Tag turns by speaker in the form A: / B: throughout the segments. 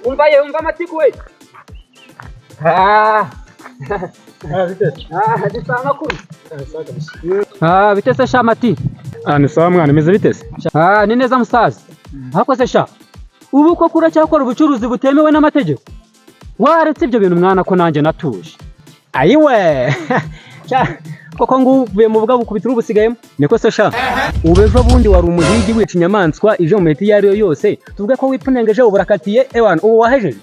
A: umva amatiku we. Bitese sha mati.
B: Ni sawa mwana meze bitese?
A: Ni neza musaza. Hakoze sha. Ubu ko kura cyakora ubucuruzi butemewe n'amategeko. Waretse ibyo bintu mwana ko nanjye natuje.
B: Ayiwe. Koko nguvuye mu bugabo kubitira ubusigayemo. Niko se sha. Ubejo bundi wari umuhigi wica inyamaswa ije mu meti yari yose. Tuvuge ko wipunengeje uburakatiye ewana ubu wahejeje.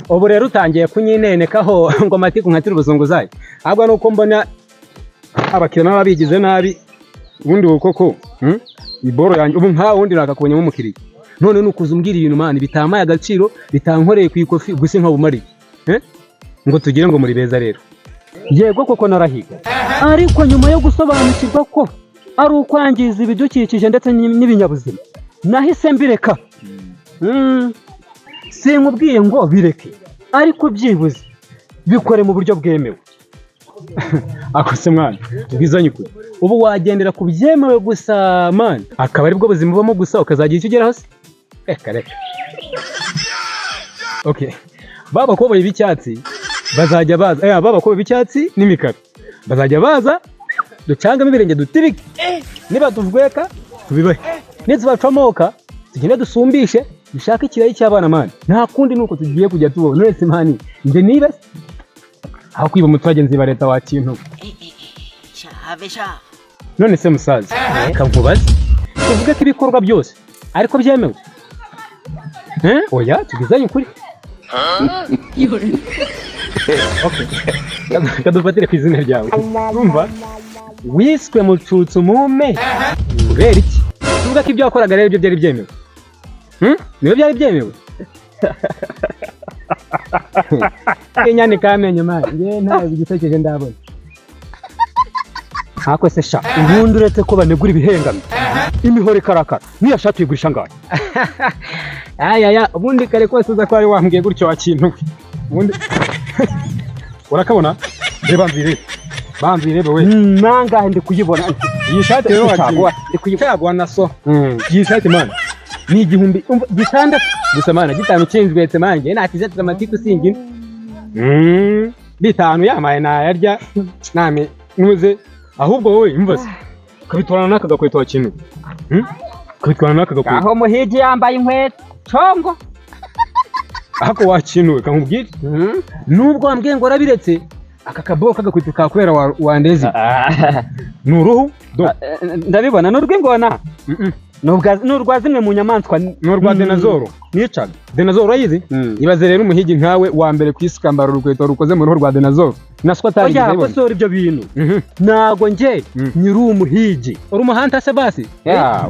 B: Ubu rero utangiye kunyinenekaho ngo matiku nkatira ubuzunguzayi. Ahubwo nuko mbona abakira n'ababigize nabi. Ubundi koko iboro yanjye ubu nka wundi nakakubonye nk'umukiriya. None nukuza umbwira ibintu mani bitamaye agaciro bitankoreye ku ikofi gusa nka bumari. Ngo tugire ngo muri beza rero.
A: Yego koko narahiga. Ariko nyuma yo gusobanukirwa ko ari ukwangiza ibidukikije ndetse n'ibinyabuzima nahise mbireka. Sinkubwiye ngo bireke ariko byibuze bikore mu buryo bwemewe.
B: Akose mwana ubwizanye kuri ubu wagendera ku byemewe gusa man akaba ari bwo buzima bubamo gusa ukazagira icyo ugeraho se reka okay baba ko b'icyatsi bazajya baza baba ko b'icyatsi n'imikara bazajya baza ducangamo ibirenge dutirike niba tuvweka tubibahe nitwacomoka tugende dusumbishe dushaka ikirayi cy'abana man nta kundi nuko tugiye kujya tubona nese mani nde niba aho kwiba umuturage nziba leta wa kintu none se musaza kankubaze tuvuge ko ibikorwa byose ariko byemewe oya tugizanye ukuri okay kadufatire ku izina ryawe urumva wiswe mucutsu mume kubera iki tuvuge ko ibyo wakoraga rero ibyo byari byemewe niyo byari byemewe Kenyane kamenye mani nge ntawe igitekereje ndabona hako se sha ubundi uretse ko banegura ibihengano imihore karakara niyashatu yigurisha ngaye aya ubundi kare kose uza ko ari wambwiye gutyo wa kintu ubundi urakabona bambire we nangahe ndi kuyibona iyi shati rero wacagwa ndi kuyibona na so iyi shati mani ni igihumbi gitandatu gusa mana gitanu cyinjwetse manje natize dramatiku singine bitanu yamaye nayarya name nuze ahubwo wowe imvase kabitwarana nakagakweto wa kintu kabitwarana nakagakweto
A: aho muhigi yambaye inkweto congo
B: ako wa kintu kankubwire nubwo wambwiye ngo rabiretse aka kaboko kagakweto kakwera wandeze nuruhu
A: ndabibona n'urwingona n'urwa zimwe mu nyamaswa
B: n'urwa dinozoro nicaga dinozoro urayizi ibaze rero umuhigi nkawe wa mbere kwisikambara urukweto rukoze mu ruhu rwa dinozoro naswa tari
A: oya kosora ibyo bintu nago nje nyiri umuhigi
B: uri umuhanta se basi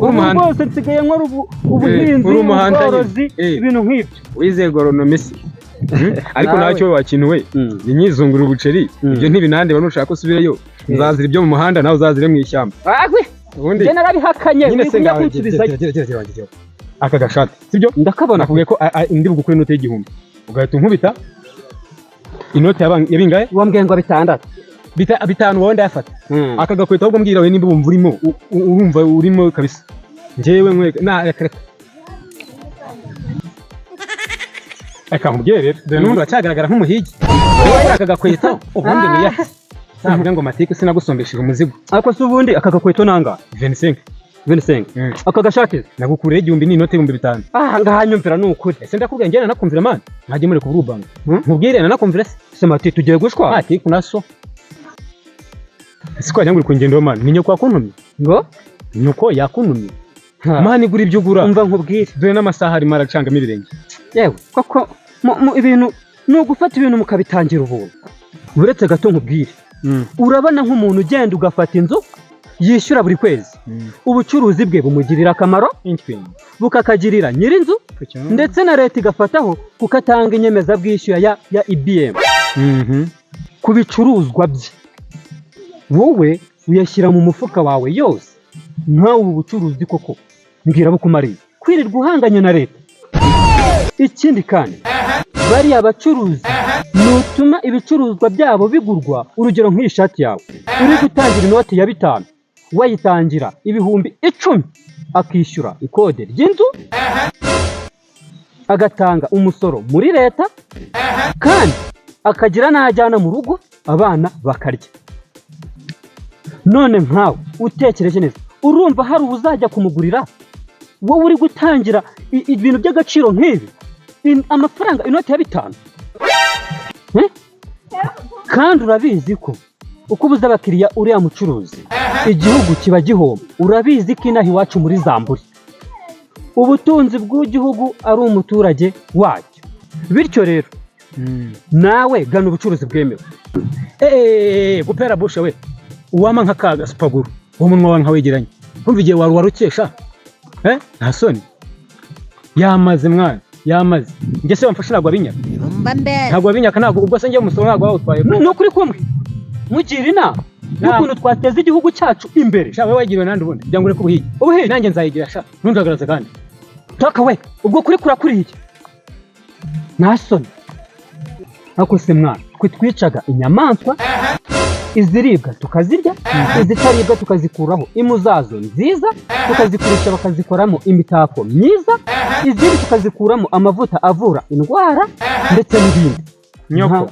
A: uri umuhanta bose nsigaye nkora ubuhinzi ubworozi ibintu nk'ibyo
B: wize agronomisi ariko nacyo wa kintu we inyizungura ubuceri ibyo ntibinande banushaka usubireyo uzazira ibyo mu muhanda nawe uzazire mu ishyamba
A: ubundi jena rabihakanye
B: wikunye kunsubiza aka gashati sibyo
A: ndakabona
B: nakubwiye ko ndi bugukure inote y'igihumbi ugahita unkubita inote yabingaye
A: wambwiye ngo
B: bitanu wowe ndayafata aka gakweta ahubwo mbwira we nimba wumva urimo urumva urimo kabisa njyewe nkwereka aka nkubwiye rero dore n'ubundi uracagaragara nk'umuhigi wowe aka gakweta ubundi wiyahe savuga ngo matike sinagusombesheje umuzigo
A: ariko se ubundi aka gakweto nanga
B: 25
A: aka gashati
B: nagukuriye igihumbi n'inote 5,000
A: ngahanyumvira n'ukuri
B: ese ndakubwiye njye nakumvira man ntajye muri kuburubanga nkubwire nakumvira
A: se mati tugiye gushwa
B: ati kunaso siko nyanguri kungendo man ninyo kwa kuntumye
A: ngo
B: nyuko yakuntumye man igura ibyo ugura
A: umva nkubwire
B: dore n'amasaha ari maracanga mirenge
A: yewe koko ibintu no gufata ibintu mukabitangira ubuntu uretse gato nkubwire urabona nk'umuntu ugenda ugafata inzu yishyura buri kwezi ubucuruzi bwe bumugirira akamaro bukakagirira nyirinzu ndetse na leta igafataho kukatanga inyemezabwishyu ya IBM ku bicuruzwa bye wowe uyashyira mu mufuka wawe yose nkawe ubu bucuruzi koko mbwira bukumariye kwirirwa uhanganye na leta ikindi kandi bariya bacuruzi nutuma ibicuruzwa byabo bigurwa urugero nk'ishati yawe uri gutangira inoti ya 5 wayitangira ibihumbi 10 akishyura ikode ry'inzu agatanga umusoro muri leta kandi akagira n'ajyana mu rugo abana bakarya. None nkawe utekereje neza, urumva hari ubuzajya kumugurira wowe uri gutangira ibintu by'agaciro nk'ibi, amafaranga inoti ya 5? Kandi urabizi ko uko ubuze abakiriya uriya mucuruzi igihugu kiba gihomba. Urabizi ko inaha iwacu muri Zamburi ubutunzi bw'igihugu ari umuturage wacyo. Bityo rero nawe gana ubucuruzi bwemewe.
B: Gupera bushe we uwama nk'akaga supaguru umunwa wawe nkawegeranye, kumva igihe warukesha nta soni. Yamaze mwana, yamaze. Nge se wamfasha nagwa binyaka, ntabwo binyaka, ntabwo ubwo se ngiye umusoro ntabwo wawutwaye.
A: Nukuri kumwe mugira inama y'ukuntu twateza igihugu cyacu imbere.
B: Sha wewe wagiriwe nandi ubundi kugira ngo ureke ubuhigi nanjye nzayigira. Sha ntunjagaraze kandi
A: taka we ubwo kuri kurakuriye nta soni. Ako se mwana twe twicaga inyamaswa, iziribwa tukazirya, izitaribwa tukazikuraho impu zazo nziza, tukazikurisha bakazikoramo imitako myiza, izindi tukazikuramo amavuta avura indwara ndetse n'ibindi.
B: Nyoko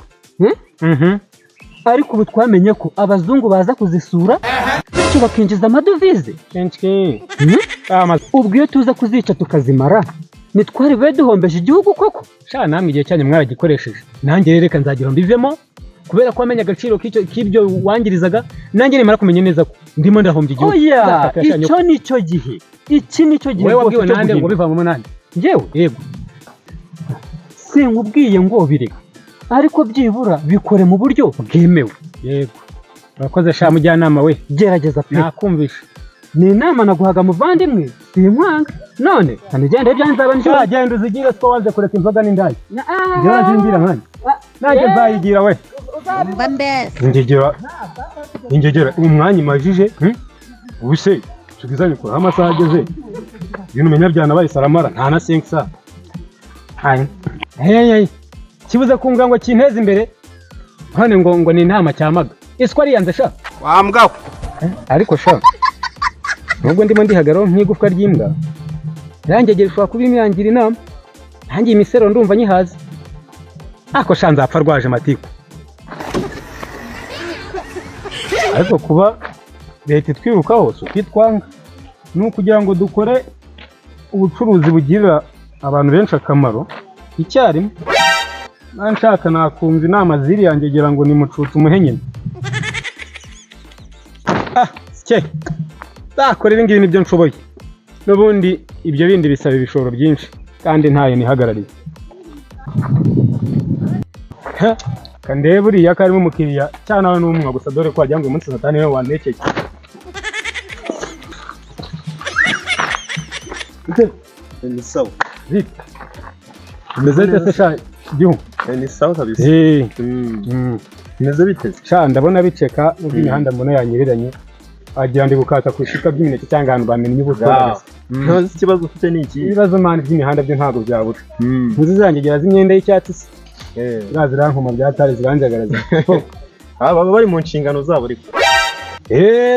A: ariko ubu twamenye ko abazungu baza kuzisura bityo bakinjiza amadovize. Ubwo iyo tuza kuzica tukazimara nitwari bwe duhombeje igihugu koko.
B: Sha namwe igihe cyane mwaragikoresheje, nanjye reka nzagira mbivemo kubera ko wamenye agaciro k'ibyo wangirizaga. Nanjye nimara kumenya neza ko ndimo ndahombye igihugu.
A: Oya, icyo nicyo gihe, iki nicyo gihe.
B: Wewe wabwiwe nande ngo bivamo nande?
A: Ngewe
B: yego
A: sinkubwiye ngo bireka, ariko byibura bikore mu buryo bwemewe.
B: Yego urakoze sha mujyanama we,
A: gerageza pe.
B: Nakumvisha
A: ni inama naguhaga muvandimwe, sinkwanga. None kanigende byo nzaba njye.
B: Agenda uzigire ko wanze kureka inzoga n'indaya. Jya zingira nkani nanjye nzayigira we. Ingegera umwanya imajije ubuse tugizanye ko amasaha ageze ibintu menya byanabaye saramara nta na 5 saa. Hey kibuze kunga ngo kinteze imbere hane ngo ni intama cyamaga iswa riyanze sha wambwaho. Ariko sha nubwo ndimo ndihagaraho nk'igufwa ry'imbwa yangegera ushobora kuba imyangira inama, nanjye imisero ndumva nyihaze. Ako sha nzapfa rwaje matiko. Ariko kuba leta twirukaho so kwitwanga no kugira ngo dukore ubucuruzi bugirira abantu benshi akamaro icyarimwe. Nanshaka nakumva inama ziri yangegera ngo ni mucutu umuhenyene. Sike dakorera ngibi nibyo nshoboye, n'ubundi ibyo bindi bisaba ibishoro byinshi kandi ntayo nihagarariye. Kande buriya karimo umukiriya cyane nawe n'umwe gusa, dore ko wajya ngo umunsi satani we wanekeye.
C: Ni sawa.
B: Meze bite sha gihu?
C: Ni sawa kabisa. Meze bite?
B: Sha ndabona biceka n'ubwo imihanda mbona yanyiriranye. Agira ndi gukata kwishika by'imineke cyangwa ahantu bamenye ubuso.
C: Ntazi ikibazo ufite n'iki?
B: Ibibazo mani by'imihanda byo ntago byabura. Ntuzizangegera z'imyenda y'icyatsi se. Nazira nkoma byatari ziranjagaraza.
C: Baba bari mu nshingano zabo ariko.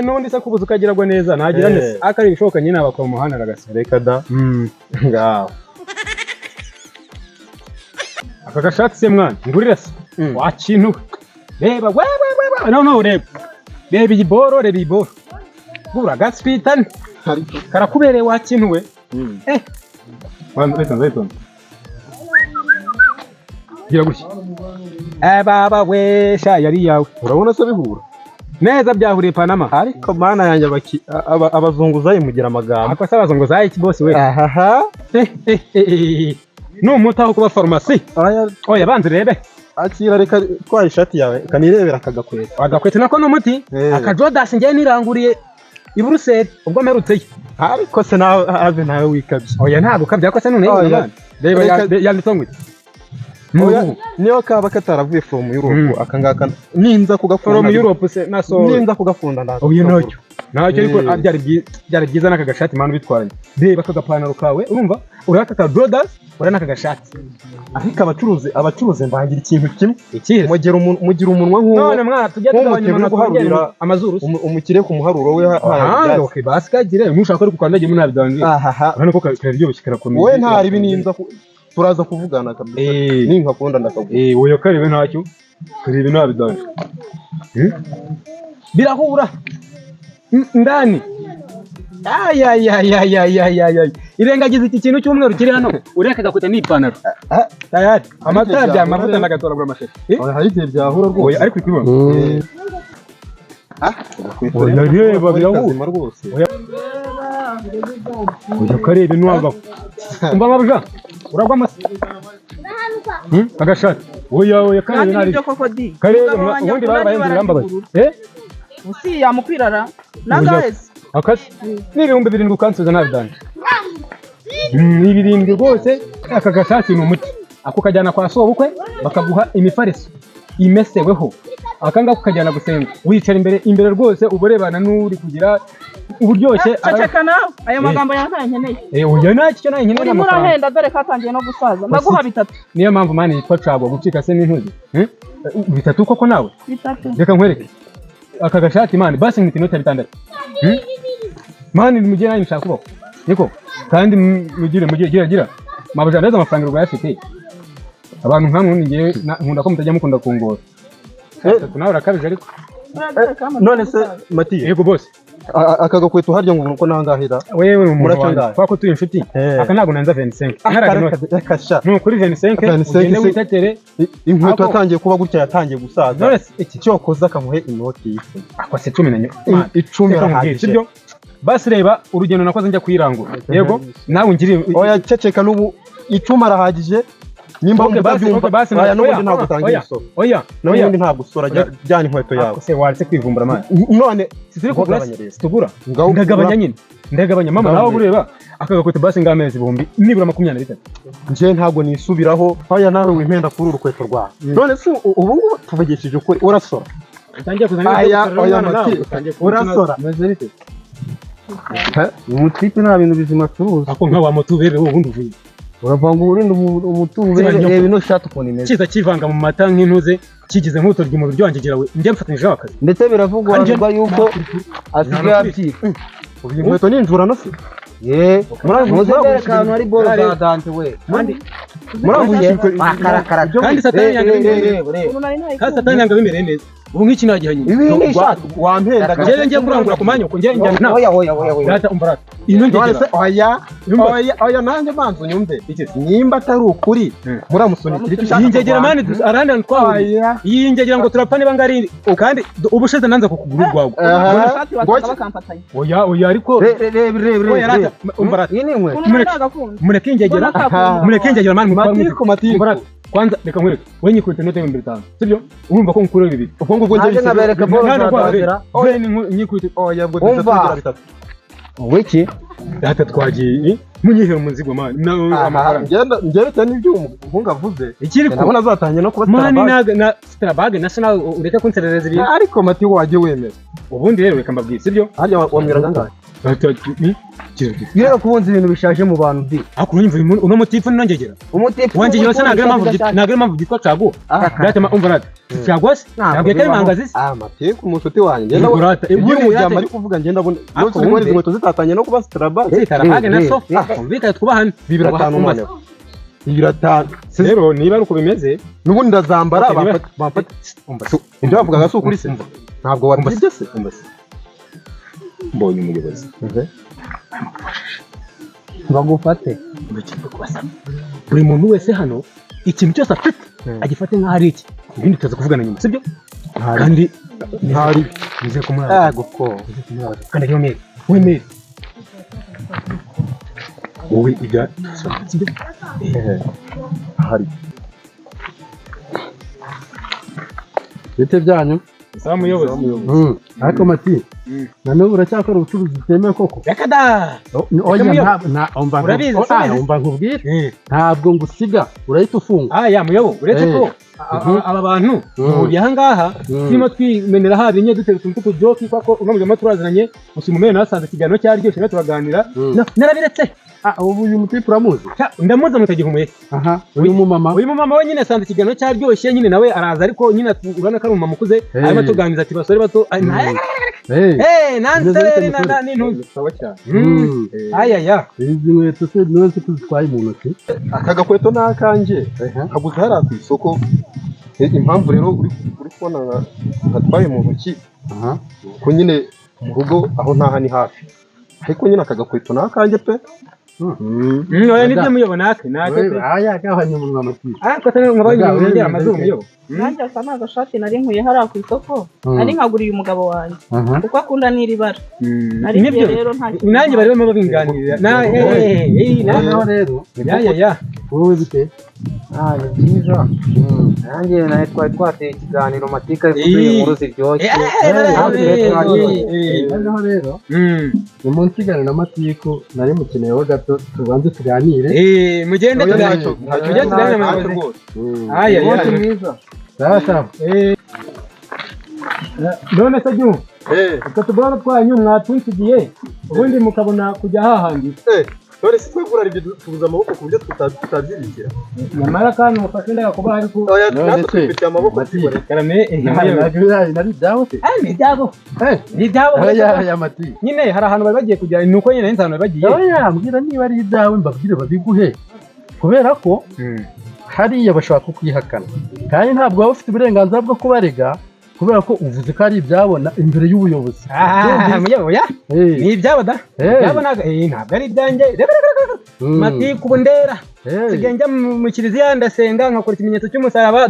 B: Nundi se kubuza ukagiragwa neza nagira nese akari bishoboka nyine abakora umuhanda ragasa.
C: Reka da. Ngaho.
B: Aka gashati se mwana ngurira se wakintu. Reba wewe no reba. Reba iboro reba iboro. Gura gaspitani. Karakubereye wakintu we.
C: Mwana leta.
B: Gira gushya. Baba we sha yari yawe.
C: Urabona se bihura
B: neza byahuriye Panama.
C: Ariko mana yanjye abazunguzayi mugira amagambo.
B: Ako se abazunguzayi iki boss we? Numutaho kuba farumasi. Oya banze rebe.
C: Akira reka twaye ishati yawe kanirebera akagakweta.
B: Agakweta nako n'umuti. Akajodas ngiye niranguriye i Brussels ubwo merutse.
C: Ariko se nawe wikabye.
B: Oya ntabwo kabya ko se none. Reba yanditsongwe.
C: Niyo kaba kataravuye from Europe akangaka ninza kugafunda
B: from Europe se naso
C: ninza kugafunda ndazo.
B: Oya nacyo ariko byari byiza naka gashati manu bitwaranye. Reba kagapantaro kawe urumva uraka ka brothers urana naka gashati.
C: Ariko abacuruze mbangira ikintu kimwe.
B: Ikihe?
C: Mugira umunwa nk'uwo.
B: None mwana tujya tugabanya guharurira amazuru.
C: Umukire ku muharuro we
B: okay basikagire nushaka ari kukandagira muri nabidangiye. Urana ko karyo bishikira komeye.
C: We ntari bininza turaza kuvugana kabisa ninkakunda ndakagura
B: oya karebe ntacyo karebe ntabidanje birahura ndani irengagiza iki kintu cy'umweru kiri hano ureka gakute n'ipantaro tayari amatara bya mavuta nagatoragura amashashi
C: hari igihe byahura rwose
B: oya ariko ikibona oya reba birahura
C: rwose
B: oya karebe nwaga umva babuja uragwa amase agashati oya karebe nari karebe ubundi barabayenze bambabaye
D: usi yamukwirara nagaheze
B: akasi n'ibihumbi 7 ukansuza nabidanje n'ibirindwi rwose aka gashati ni umuti ako kajyana kwa sobukwe bakaguha imifariso imeseweho akanga kukajyana gusenga wicara imbere rwose uburebana n'uri kugira uburyoshye
D: ceceka nawe ayo magambo yankankeneye
B: oya nacyo nayo nkeneye
D: amafaranga urahenda dore katangiye no gusaza ndaguha 3
B: niyo mpamvu mani yitwa cabo gucika se n'intuzi 3 koko nawe
D: 3
B: reka nkwereke aka gashati mani basi ni inota 6 mani mugire nayo nshaka kubaho niko kandi mugire gira mabuja ndaza amafaranga rwayafite abantu nkamwe ngiye nkunda ko mutajya mukunda kungora nawe urakabije ariko
C: none se Mati
B: yego boss
C: aka gakweto harya ngo uko nangahira
B: wewe muracangaye kwa ko turi inshuti aka ntago nanza 25
C: akasha
B: no kuri 25 ugende witatere
C: inkweto yatangiye kuba gutya yatangiye gusaza none iki cyokoza kamuhe inoti y'ifu
B: akwase 10 nanyo
C: 10 arahagije
B: sibyo basi reba urugendo nakoze njya kwirangura yego nawe ngiri
C: oya ceceka n'ubu 10 arahagije nimba
B: ubyumva
C: basi oya n'ubundi ntabwo utangiye isoko
B: oya
C: n'ubundi ntabwo usora jyana inkweto yawe
B: se waretse kwivumbura mani
C: none
B: sizire kugabanya tugura ndagabanya nyine ndagabanya mama nawe ureba akagakweto basi ngamezi 1000 nibura 23
C: nje ntabwo nisubiraho oya nawe wimpenda kuri urukweto rwawe none se ubu ngubu tuvugishije ukuri urasora
B: utangiye kuzana
C: oya Mati urasora
B: meze bite
C: umutipe nta bintu bizima turuzi
B: ako nka wa motubere ubundi uvuye
C: uravanga urinde umutubere reba ino shati ukuntu imeze
B: kiza kivanga mu mata nk'intuze kigize nk'utorya mu biryo wanjye we njye mfatanyije akazi
C: ndetse biravugwa yuko asigaye abyita ubu inkweto ninjura no se muze kantu ari bolo za dante we muranguye akarakara
B: kandi satani yanga bimere neza ubu nk'iki nagihanye
C: ibi shati wampenda
B: njye ngiye kurangura ku manyo ko njye njya
C: oya
B: data umbarata ino ngegera
C: oya nanjye manzo nyumve nimba atari ukuri muramusunikira
B: iyi ngegera mani arandana twahuye iyi ngegera ngo turapfa niba ngari kandi ubushize nanza kukugura urwawe oya ariko
C: rebe
B: umbarata mureke ingegera mani umbarata kwanza reka nkwereke we nyikubita inote 500 sibyo urumva ko nkuru bibiri
C: ubwo ngubwo njye nabereka bolo zadazira
B: we nyikubita
C: oya bwo dutatu wiki
B: data twagiye munyihera umuzigo mani
C: ngenda ngeretse n'ibyo umuhungu avuze
B: ikiri ko
C: nabona zatanye no kuba
B: mani na strabag national ureka kunserereza ibintu
C: ariko Mati waje wemeza
B: ubundi rero reka mbabwira sibyo
C: harya wamwiraga ngahe
A: Bireba kubunza ibintu bishaje mu bantu di.
B: Ako nyumva uno mutifu nangegera.
A: Umutifu
B: wangegera sana nagera mpamvu gitwa cago. Data ma umva rata. Cago se? Ntabwo kari mangazi.
C: Matiku musuti wanjye ngenda urata. Ibyo umujyama ari kuvuga ngenda abone. Yose ngori inkweto zitatanye no kuba straba.
B: Zitarabage na so. Umvika twubahane.
C: 250 umane. 250.
B: Rero niba uko bimeze
C: nubundi ndazambara bamfata. Ibyo bavugaga si ukuri se. Ntabwo warumvise se.
B: Mbonye umuyobozi.
A: Bagufate.
B: Buri muntu wese hano ikintu cyose afite agifate nka hari iki. Ibindi tuza kuvugana nyuma, sibyo? Kandi
C: ntari
B: nize kumara.
C: Guko.
B: Kandi yo meri. We meri. Wowe iga sibyo?
C: Hari. Bite byanyu?
B: Sawa muyobozi.
C: Ariko Mati. Nano uracyakora ubucuruzi bitemewe koko?
B: Yakada.
C: Oya umva nkubwire. Ntabwo ngusiga urahita ufunga.
B: Ya muyobo uretse ko aba bantu buri aha ngaha kirimo twimenera habi nye dutera utuntu tujoki kwako unamujama turazanye musumumene nasanze kiganiro cyaryoshye na turaganira narabiretse.
C: Ubu uyu mutipe uramuzi?
B: Ndamuza mutagihumuye.
C: Uyu mumama
B: we nyine asanze ikiganiro cyaryoshye nyine nawe araza ariko nyine urana ko ari umumama ukuze arimo tuganiriza ati basore bato nanze rero n'intuzi
C: sawa cyane
B: ayaya
C: izi nkweto se niwe se tuzitwaye mu ntoki aka gakweto ni akanjye kaguze hariya ku isoko impamvu rero uri kubona gatwaye mu ntoki ko nyine mu rugo aho ntaha ni hafi ariko nyine aka gakweto ni akanjye pe
B: oya nibyo muyobo nake pe
C: aya gahanye umunwa amatwi
B: ariko se nkabanye yongera amazuru muyobo
D: nanjye asa n'agashati nari nkuye hariya ku isoko nari nkaguriye umugabo wanjye kuko akunda n'iri bara nibyo rero
B: nanjye barimo babinganirira
C: noneho rero
B: ya
C: wowe bite
E: ni byiza nanjye nawe twari twateye ikiganiro matika ifutuye inkuru ziryoshye
C: noneho rero ni mu nsigane na matiku nari mukeneyeho gato tubanze tuganire
B: mugende tuganire
C: umunsi mwiza sawa
B: none se jyu utwo tubona twanyu mwatwisigiye ubundi mukabona kujya hahandi
C: none si twegura ibyo tubuza amaboko ku buryo tutabyirikira
B: nyamara kandi mufashe ndagakuba ariko
C: natwe twifitiye amaboko
B: karame
C: nari ibyabo se
B: ni ibyabo
C: ya mati
B: nyine hari ahantu bari bagiye kujya ni uko nyine n'inzu ahantu bari bagiye
C: mbwira niba ari ibyawe mbabwire babiguhe kubera ko hariya bashobora kukwihakana kandi ntabwo waba ufite uburenganzira bwo kubarega kubera ko uvuze ko ari ibyabona imbere y'ubuyobozi
B: ni ibyabo da ntabwo ari ibyanjye matiku ubu ndera nsigaye njya mu kiliziya ndasenga nkakora ikimenyetso cy'umusaraba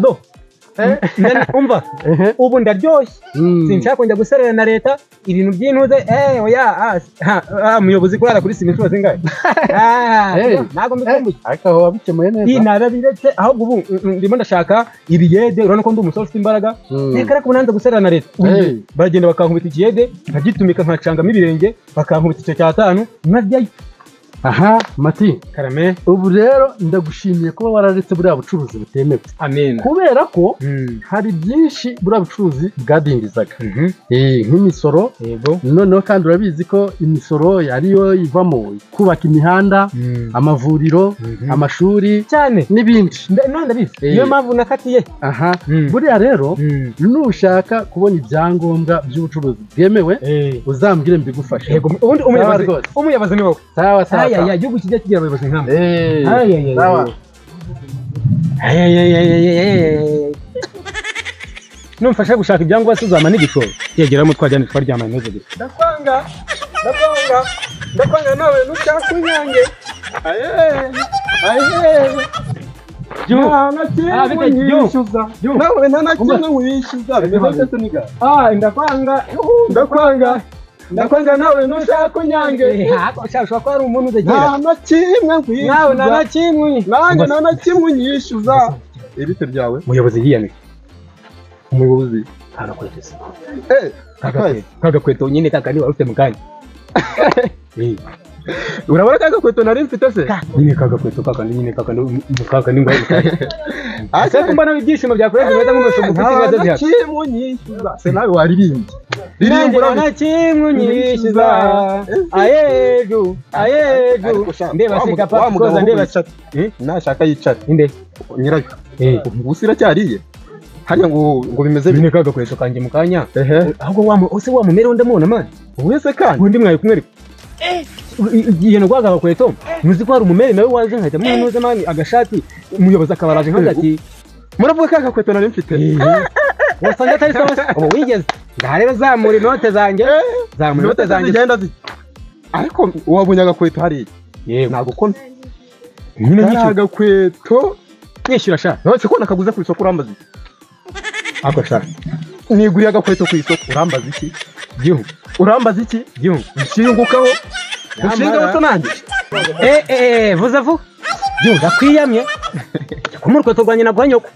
B: umva ubu ndaryoshye sinshaka kongera guserera na leta ibintu by'intuze umuyobozi kurara kuri sima inshuro zingahe ntabwo mbikumbuye
C: ariko aho wabikemuye neza
B: narabiretse ahubwo ubu ndimo ndashaka ibiyede urabona ko ndi umusore ufite imbaraga reka reka nanze guserera na leta baragenda bakankubita ikiyede nkagitumika nkacangamo ibirenge bakankubita icyo cya tanu nkajyayo
C: aha mati
B: karame
C: ubu rero ndagushimiye kuba wararetse buriya bucuruzi butemewe
B: amen
C: kubera ko hari byinshi buriya bucuruzi bwadindizaga nk'imisoro noneho kandi urabizi ko imisoro ariyo ivamo kubaka imihanda amavuriro amashuri
B: cyane
C: n'ibindi
B: ndabizi niyo mpamvu nakatiye
C: aha buriya rero nushaka kubona ibyangombwa by'ubucuruzi bwemewe uzambwire mbigufashe
B: ubundi umuyobozi ni wowe
C: sawa
B: igihugu kijya kigira abayobozi nk'aba numfasha gushaka ibyangombwa tuzama n'igishoro yegeramo twajyana twaryamana neza gusa ndakwanga nawe nushaka unyange
C: nawe nta na kimwe wishyuza bimeze se niga
B: ndakwanga nawe nushaka unyange ushaka ko ari umuntu udegera
C: nta na kimwe nkwishyuza
B: nawe nta na kimwe
C: nanjye nta na kimwe unyishyuza ibite ryawe
B: umuyobozi yiyane
C: umuyobozi
B: kagakwetese
C: kagakweto
B: nyine kakandi wari ufite mu kanya
C: urabona kagakweto nari mfite se
B: nyine kagakweto kakandi ngo ase kumbana ibyishimo byakureze neza nk'umushumu ufite ibibazo bihari
C: nta kimwe unyishyuza se nawe waririmbye
B: nta kimwe unyishyuza ayeju ndeba se gapa koza ndeba
C: nashaka yicara
B: inde
C: nyirayo ubu iracyariye hanya ngo bimeze
B: bine kagakweto kanjye mu kanya ahubwo wamumere ndamubona mani
C: wese kandi
B: undi mwaye kumwereka igihe nagwaga agakweto muzi ko hari umumere nawe waje nkahita munuze mani agashati umuyobozi akabaraje nkaga ati
C: muravuga ko agakweto nari mfite
B: wasanga atari sawa ubu wigeze ndareba zamura inote zanjye
C: zigenda ariko wabonye agakweto hariya ntabwo ko
B: nyine
C: nyishyura agakweto
B: nyishyura sha
C: none ko nakaguze ku isoko urambaza iki
B: ako sha
C: niguriye agakweto ku isoko urambaza iki
B: urambaza iki
C: nshingukaho nshingaho se nanjye
B: vuza vuba ndakwiyamye kumura urukweto rwanjye nabwo nyoko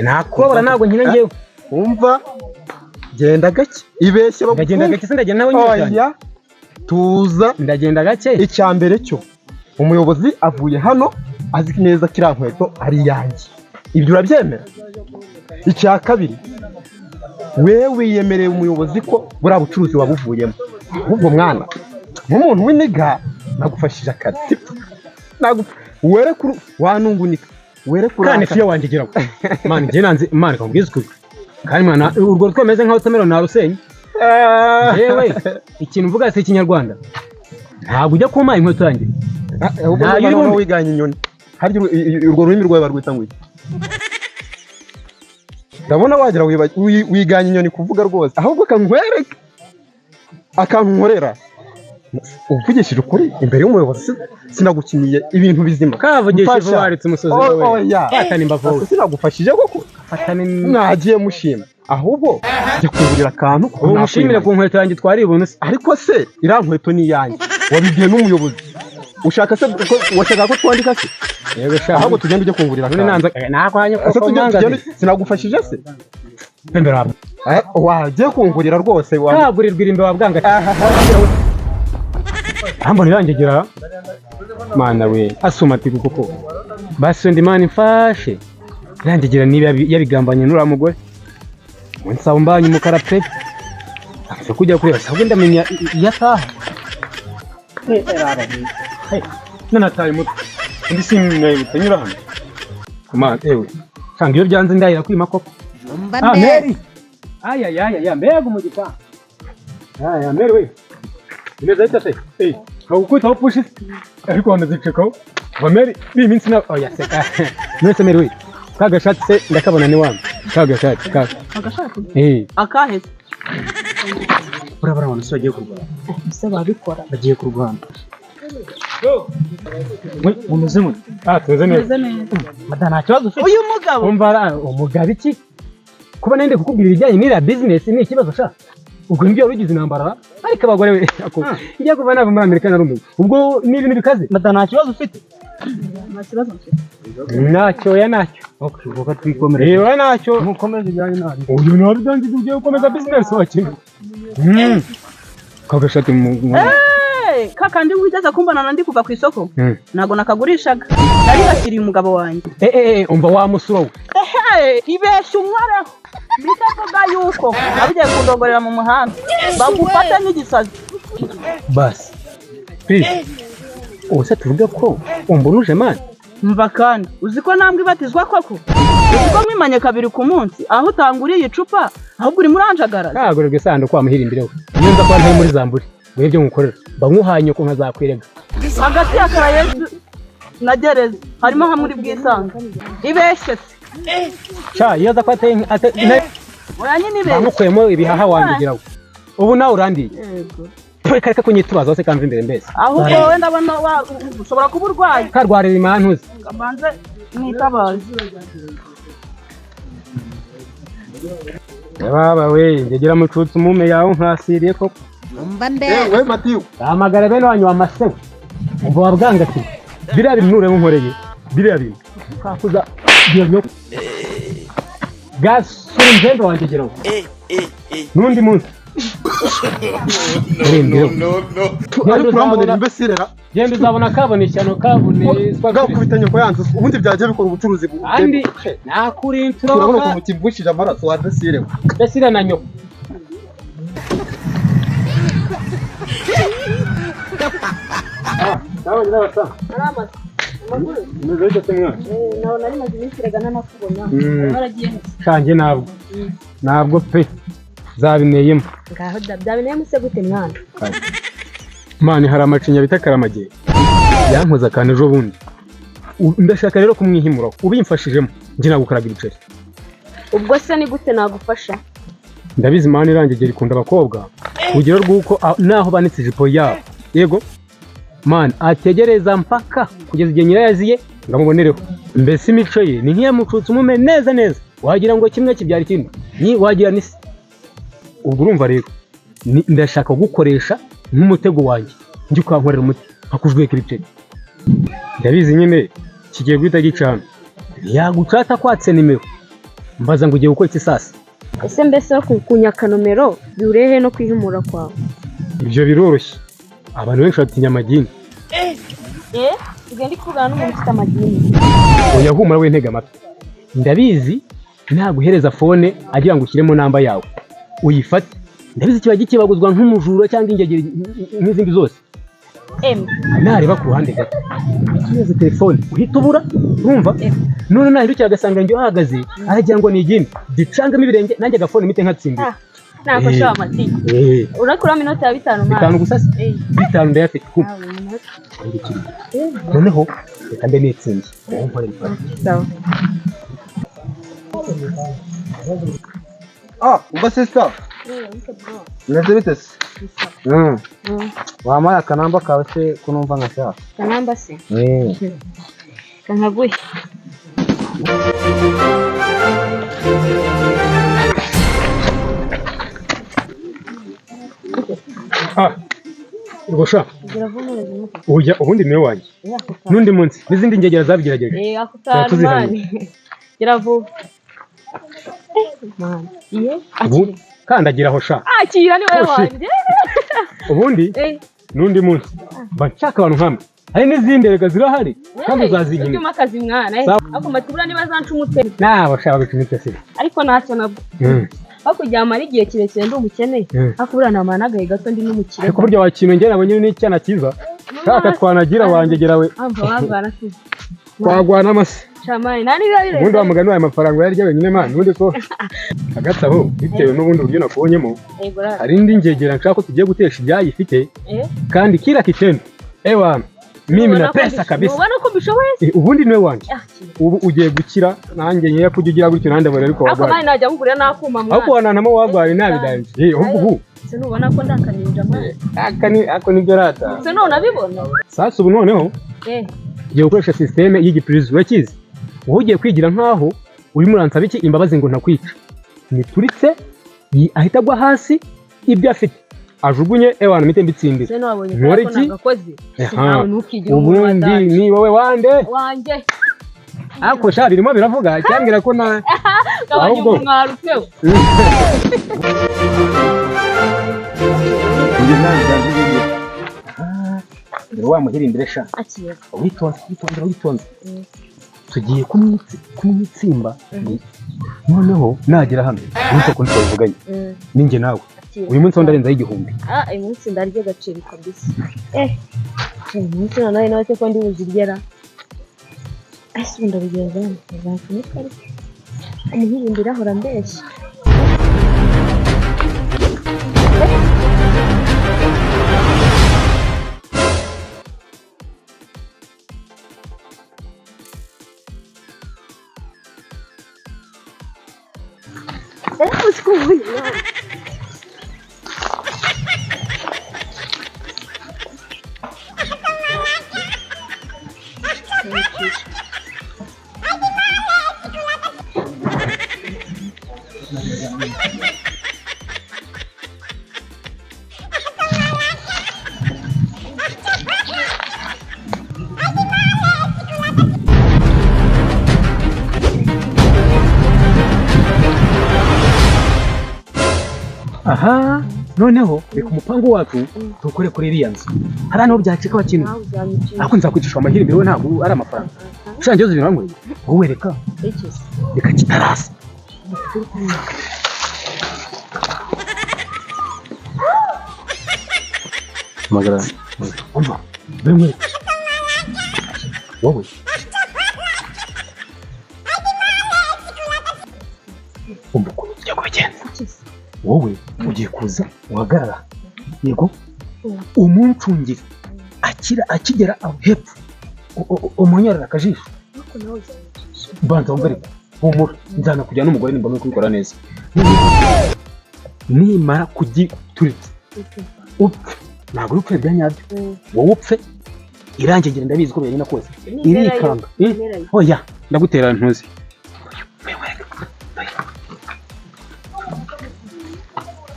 B: nakubabara ntabwo nkina ngewe
C: wumva genda gake ibeshye
B: ndagenda gake se ndagenda nawe nyine
C: tuza
B: ndagenda gake
C: icya mbere cyo umuyobozi avuye hano azi neza kiriya nkweto ari iyanjye ibyo urabyemera icya kabiri wewe wiyemereye umuyobozi ko buriya bucuruzi wabuvuyemo ahubwo mwana nk'umuntu w'iniga nagufashije akazi werekuru wanungunika werekuru
B: kandi fiye wanjye geraho mani njye nanze mani kambwiza ukuri kandi mwana urwo twemeze nkaho utemera na rusenya yewe ikintu mvuga si ikinyarwanda ntabwo ujya kuma inkweto yanjye
C: ntayo urimo wiganye inyoni harya urwo rurimi rwawe barwita ngo iki ndabona wagira wiganye inyoni kuvuga rwose ahubwo kankwereke akantu nkorera uvugishije ukuri imbere y'umuyobozi sinagukiniye ibintu bizima
B: kavugishije waritse umusozi wawe fatana imbavu
C: sinagufashije koko
B: fatana
C: mwagiye mushima ahubwo jya kungurira akantu
B: umushimire ku nkweto yanjye twari ibuntu se
C: ariko se iriya nkweto ni iyanjye wabibwiye n'umuyobozi ushaka se washaka ko twandika se
B: yego shaka
C: ahubwo tugenda ujye kungurira
B: akantu nakwanye ko
C: tugenda sinagufashije se
B: pembera
C: wagiye kungurira rwose
B: kagurirwa irimbe wabwanga ambona irangegera mana we asumatiga kuko basi ndi mani mfashe irangegera niba yabigambanye n'uriya mugore nsaba mbanye umukara pe aza kujya kureba sabwe ndamenya yataha nanataye muto ndi simwibutse nyura hano kuma ewe cyangwa iyo byanze ndahira kwima koko Mary aya mbega umugita aya Mary we imeze ite se ukubita pushi ariko wanazicekaho wa Mary iyi minsi na oya seka nese Mary we kagashati se ndakabona ni wangu kagashati
D: akahe
A: urabara abantu se bagiye kurwana
D: se babikora
A: bagiye kurwana mumeze mute
B: tuze neza
A: mada nta kibazo ufite
D: uyu mugabo
B: umva umugabo iki kuba nende kukubwira ibijyanye n'ira business ni ikibazo sha ubwo nibyo rugize intambara ariko abagore we ngiye kuva nava muri Amerika na rumwe ubwo ni ibintu bikaze
A: mada nta kibazo ufite
D: nta kibazo mfite
B: nacyo ya nacyo
A: uvuga twikomere
B: yewe nacyo
A: mukomeze ibyanyu nabi
B: uyu nawe byanze ugiye gukomeza business wakina kagashati
D: kakandi wigeze kumbana ndi kuva ku isoko ntago nakagurishaga nari bakiriye umugabo wanjye
B: umva wa musuro we
D: ibeshya umwareho bitavuga yuko abigiye kundongorera mu muhanda bagufata nk'igisazi
B: basi please ose tuvuge ko umburuje mani
D: mva kandi uzi ko nambwe ibatizwa koko uzi ko mwimanye kabiri ku munsi aho utanguriye icupa ahubwo uri muranjagara
B: kagorerwa isanduku wamuhirimbireho iyo nza kuba ntari muri zamburi wewe byo ngukorera bamuhanye ko nkazakwirega
D: hagati ya Karayesu na gereza harimo hamwe uri bwisanga ibeshye se
B: cha iyo za kwate
D: oya nyine ibeshye
B: bamukuyemo ibihaha wandugiraho ubu nawe urandiye yego reka kunyitubaza hose kamva imbere mbese
D: ahubwo wowe ndabona ushobora kuba urwaye
B: karwarira imantuzi
D: kabanze mwitabaze
B: baba we ngegera mucutse umume yawe nkasiriye ko
C: we Matiyu
B: amagara bene wanyu amasewe umva wabwanga ati biriya bintu nureba unkoreye biriya bintu kakuza byo gasura injendo wanjye geraho n'undi munsi
C: ariko urambonera imbesirera
B: genda uzabona kabone ishyano kabone
C: gakubita nyoko yanze ubundi byagiye bikora ubucuruzi
B: andi nakuri
C: turabona ukuntu kivushije amaraso wa desire
B: desire na nyoko kanjye ntabwo pe zabineyemo
F: ngaho byabineyemo se gute mwana
B: mani hari amacinya bita karamage yankoza kandi ejo bundi ndashaka rero kumwihimura ubimfashijemo njye nagukaraga ibiceri
F: ubwo se ni gute nagufasha
B: ndabizi mani irangegera ikunda abakobwa urugero rw'uko naho banitse ijipo yabo yego mani ategereza mpaka kugeza igihe nyirayaziye ngamubonereho mbese imico ye ni nk'iyamucutse umume neza neza wagira ngo kimwe kibyara ikindi ni wagira n'isi ubwo urumva rero ndashaka gukoresha nk'umutego wanjye njye ukankorera umuti nkakujweka ibiceri ndabizi nyine kigiye guhita gicana yagucata kwatse nimero mbaza ngo ugiye gukora iki sasa
F: ese mbese kunyaka nomero biurehe no kwihimura kwawe
B: ibyo biroroshye abantu benshi batinya amagini
F: ugenda ikuvana n'umuntu ufite amagini
B: oya humura we ntega amatwi ndabizi naguhereza fone agira ngo ushyiremo namba yawe uyifate ndabizi kiba gikibaguzwa nk'umujura cyangwa ingegeri nk'izindi zose nareba ku ruhande gato neza telefone uhita ubura urumva none nahindukira agasanga njye uhagaze aragira ngo ni igindi dicangamo ibirenge nanjye agafone mite nkatsindira
F: nako shawa mati urakura minota ya 5 mwana
B: 5 gusa 5 ndayafite noneho reka mbe nitsinze nkore
F: sawa
C: umva sister meze bite se
E: wampaye akanamba kawe se ko numva nkashaka
F: kanamba se kankaguye
B: Rwosha oya ubundi niwe wanjye nundi munsi n'izindi ngegera zabigerageje
F: akutani gira vuba man
B: kandagira aho sha
F: akira ni wewe wanjye
B: ubundi nundi munsi mba nshaka abantu nkamwe hari n'izindi rega zirahari kandi uzazinyina
F: cyuma kazi mwana ako matibura niba zancumutse
B: bashaka bicumutse se
F: ariko ntacyo nabwo bakujyama ari igihe kirekire ndi umukene akubura namanagaye gato ndi n'umukire
B: ariko buryo wakintu ngera nabonye n'icyana cyiza shaka twanagira wangegera we
F: wangana se
B: twagwana amase
F: chamani nani rero
B: ubundi wamugana waye amafaranga yarya wenyine man ubundi ko hagataho bitewe n'ubundi buryo nakubonyemo hari indi ngegera nshaka ko tugiye gutesha ibyayifite kandi kila kitendo ewa mimi na pesa kabisa
F: ubona ko bishoboye
B: ubundi niwe wanjye ubu ugiye gukira nanjye nyeya kujya ugira gutyo nande bari ariko
F: wagwara ako najya ngurira nakuma mwana
B: ako wananamo wagwara nabidanje ubu
F: se nubona ko ndakaninja mwana
B: ako nibyo rata
F: se none nabibona
B: sasa ubu noneho ugiye gukoresha systeme y'igipurizo urakizi wowe ugiye kwigira nkaho uri muransaba iki imbabazi ngo ntakwica nituritse ahita agwa hasi ibyo afite ajugunye ewana mite mbitsindira
F: se nabonye ko nagakoze nawe ntukigira
B: ubundi ni wowe wanjye ako sha birimo biravuga cyambwira ko na
F: ahubwo mwarutseho
B: wa muhirindire sha witonze tugiye kumwitsimba noneho nagera hano niko ko twavuganye ninjye nawe uyu munsi ndarenzaho 1000
F: uyu munsi ndarye gaciro kabisa uyu munsi nawe ko ndi buzigera ndabigenza nzakunika umuhirindira ahora mbeshya
B: aha noneho reka umupangu wacu tukore kuri iriya nzu hari naho byacika bakintu ariko nzakwicisha amahirwe mbere we ntabwo ari amafaranga ushanje uzi ibintu hamwe wowe reka kitarasi magara umva bemwe wowe umbuko ujya kubigenza wowe ugiye kuza uhagarara yego umuncungire akigera aho hepfo umunyorera akajisho banza wumve humura nzana kujya n'umugore nimba muri kubikora neza nimara kugituritsa upfe ntabwo uri upfe bya nyabyo wowe upfe irangegera ndabizi ko byagenda kose irikanga oya ndagutera ntuzi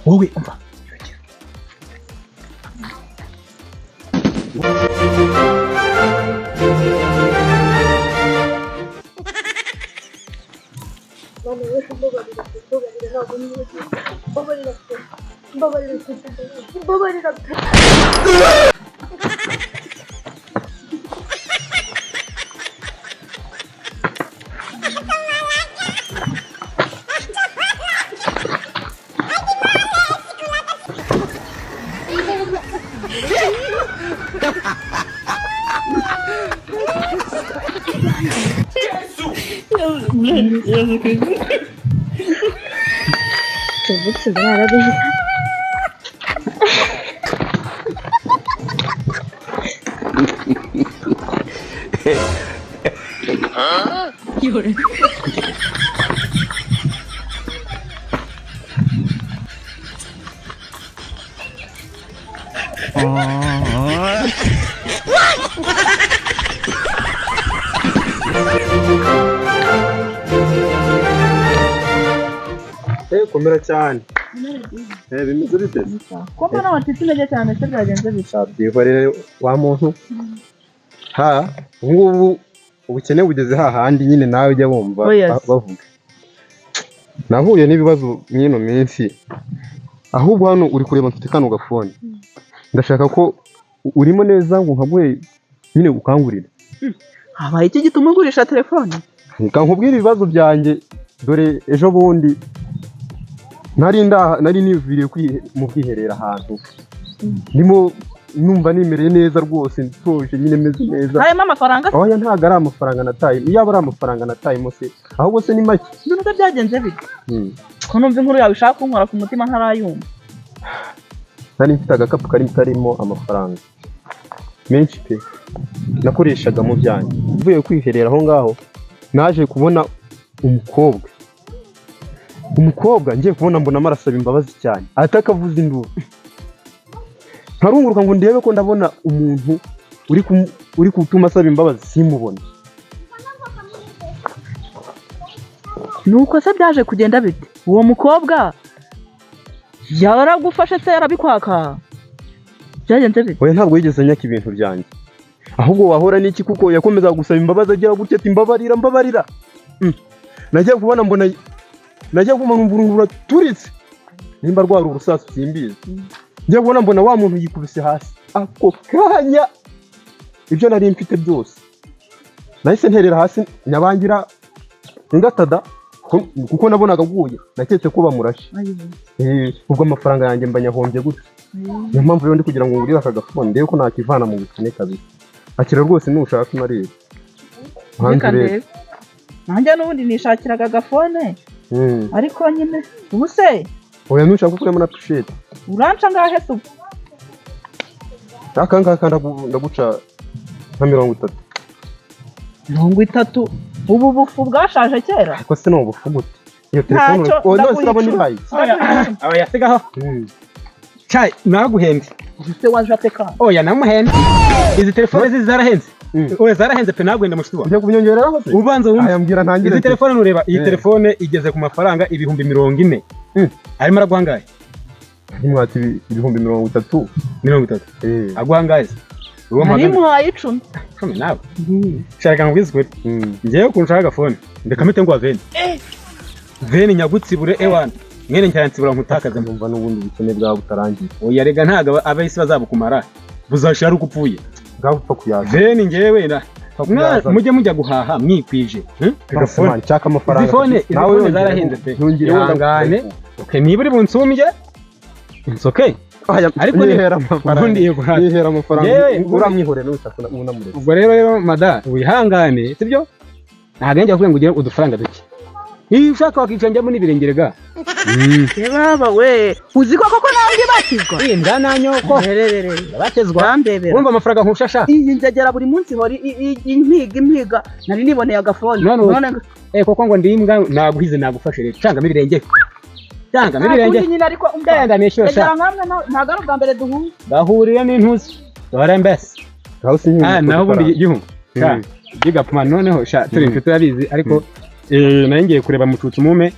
B: wowe umva
F: Tuvutse barabeza. Yore.
C: Komera cyane. Bimeze bite?
D: ko mbona watitse intege cyane se byagenze bite?
C: Byihorere wa muntu. Ngubu ubukene bugeze hahandi nyine nawe ujya wumva bavuga. Nahuye n'ibibazo mwino minsi. Ahubwo hano uri kureba mfite kano gafone. Ndashaka ko urimo neza ngo nkaguhe nyine ukangurira.
D: Habaye iki gituma ugurisha telefone?
C: Reka nkubwire ibibazo byanjye dore ejo bundi nari niviriye mu bwiherera ahantu. Ndimo numva nimereye neza rwose ntoje nyine meze neza.
D: Hayemo amafaranga?
C: Oya ntago ari amafaranga nataye. Iyo ari amafaranga natayemo se ahubwo se ni make.
D: Nubwo byagenze bite? Ko numva inkuru yawe ishaka kunkora ku mutima ntarayumva.
C: Nari mfite agakapu karimo amafaranga menshi pe nakoreshaga mu byanjye. Mvuye kwiherera aho ngaho naje kubona umukobwa ngiye kubona mbona amarasaba imbabazi cyane atakavuza induru. Ntarunguruka ngo ndebe ko ndabona umuntu uri kutuma asaba imbabazi simubone.
D: Nuko se byaje kugenda bite? Uwo mukobwa yaragufashe se yarabikwaka? Byagenze bite?
C: Oya ntabwo yigeze nyaka ibintu byanjye. Ahubwo wahora n'iki kuko yakomeza gusaba imbabazi agira gutya ati mbabarira. Najya kubona mbona numva turitse. Nimba rwari urusasu simbizi. Njya kubona mbona wa muntu yikubise hasi. Ako kanya ibyo nari mfite byose nahise nterera hasi nyabangira ingatada kuko nabonaga aguye naketse ko bamurashe. Ubwo amafaranga yanjye mbanyahombye gutya. Niyo mpamvu rero ndi kugira ngo ngurire aka gafone ndebe ko nakivana mu bukene kabiri. Akira rwose nushaka marebe.
D: Nanjye n'ubundi nishakiraga agafone. Ariko nyine ubu se
C: oya nushaka kurema na pushete.
D: Uranca ngahe se?
C: Akangaka ndaguca nka 30.
D: 30? Ubu bufu bwashaje kera?
C: Ariko se no bufu gute? Iyo telefone none urabona irayi.
B: Aba yasigaho. Chai naguhende.
D: Se waje ateka.
B: Oya namuhende. Izi telefone zarahenze. Oya zarahenze pe naguhenda mushitwa.
C: Ujye kubyongereraho se?
B: Ubanza wumva.
C: Ayambwira ntangire.
B: Izi telefone nureba, iyi telefone igeze ku mafaranga 40,000. Arimo araguhangaye.
C: Nimwati 30,000.
B: 30. Aguhangaye. Uwo
D: Nari muhaye 10.
B: Kome nawe. Shaka ngwize kuri. Ngiye kunshaka agafone. Ndekamite ngo avene. Vene nyagutsibure ewana. Mwene ncyansibura nkutakaza
C: ndumva n'ubundi bukene bwa butarangiye.
B: Oya rega ntaga abahisi bazabukumara. Buzashira ukupfuye.
C: Bwapfa kuyaza.
B: Vene ngewe na. Mujye mujya guhaha mwikwije.
C: Agafone cyaka amafaranga.
B: Nawe zarahenze pe. Yongane. Okay niba uri bunsumbye. It's okay.
C: Ariko nihera amafaranga. Nihera amafaranga.
B: Uramwihore n'ushaka unamuretse. Ubwo rero mada wihangane sibyo? Ntagenje kuvuga ngo ugire udufaranga duke. Iyo ushaka wakicanjamo n'ibirengere ga.
D: Baba we uzi ko koko nange batizwa.
B: Ndananyoko. Batizwa.
D: Bambebera.
B: Urumva amafaranga nkushasha.
D: Iyi njagera buri munsi hori impiga nari niboneye agafone.
B: None koko ngo ndimbwa naguhize nagufashe rero. Canga ibirenge. Canga ibirenge.
D: Nyine ariko
B: ndenda nishosha.
D: Ntago ari ubwa mbere duhuye.
B: Bahuriye n'intuzi. Dore mbese. Naho bundi gihu. Gigapuma noneho sha turi inshuti yabizi ariko nayo ngiye kureba mucucu mume.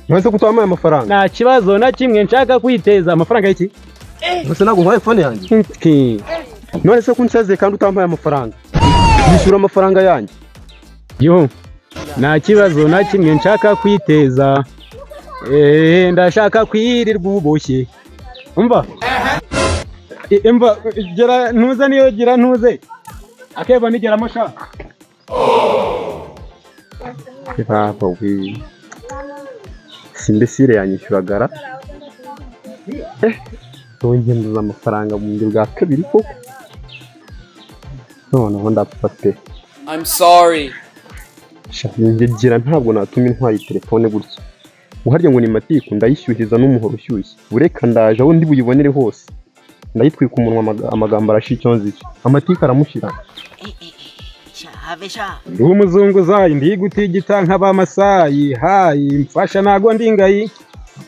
C: Nonese kutwamaye amafaranga.
B: Nta kibazo na kimwe nshaka kwiteza amafaranga y'iki?
C: Nonese nago nkwaye phone yanjye. None se kunseze kandi utampaye amafaranga. Yishyura amafaranga yanjye.
B: Nta kibazo na kimwe nshaka kwiteza. Ndashaka kwirirwa ubushye. Umva? Imva gera ntuze niyo gira ntuze. Akeba nigeramo sha.
C: Papa wi. Simbesire yanyishyuragara. Nongenduza amafaranga mu buryo bwa kabiri koko. Noneho ndapfa pe.
G: I'm sorry.
C: Ngira ntabwo natuma intwaye telefone gutya. Uharya ngo ni matiku ndayishyuhiza n'umuhoro ushyushye. Ureka ndaje aho ndi buyibonere hose. Ndayitwika umunwa amagambo arashika nziki. Amatiku aramushira.
B: Ndi umuzungu zayi ndi gutigita nk'abamasayi hayi mfasha nago ndingayi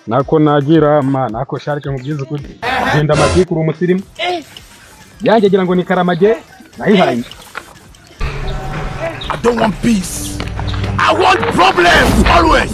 B: nako nagira ma nako sharike mubyiza ukuri genda amatiku uri umusirimu yanjye gira ngo ni karamage nayihaye.
G: I don't want peace. I want problems always.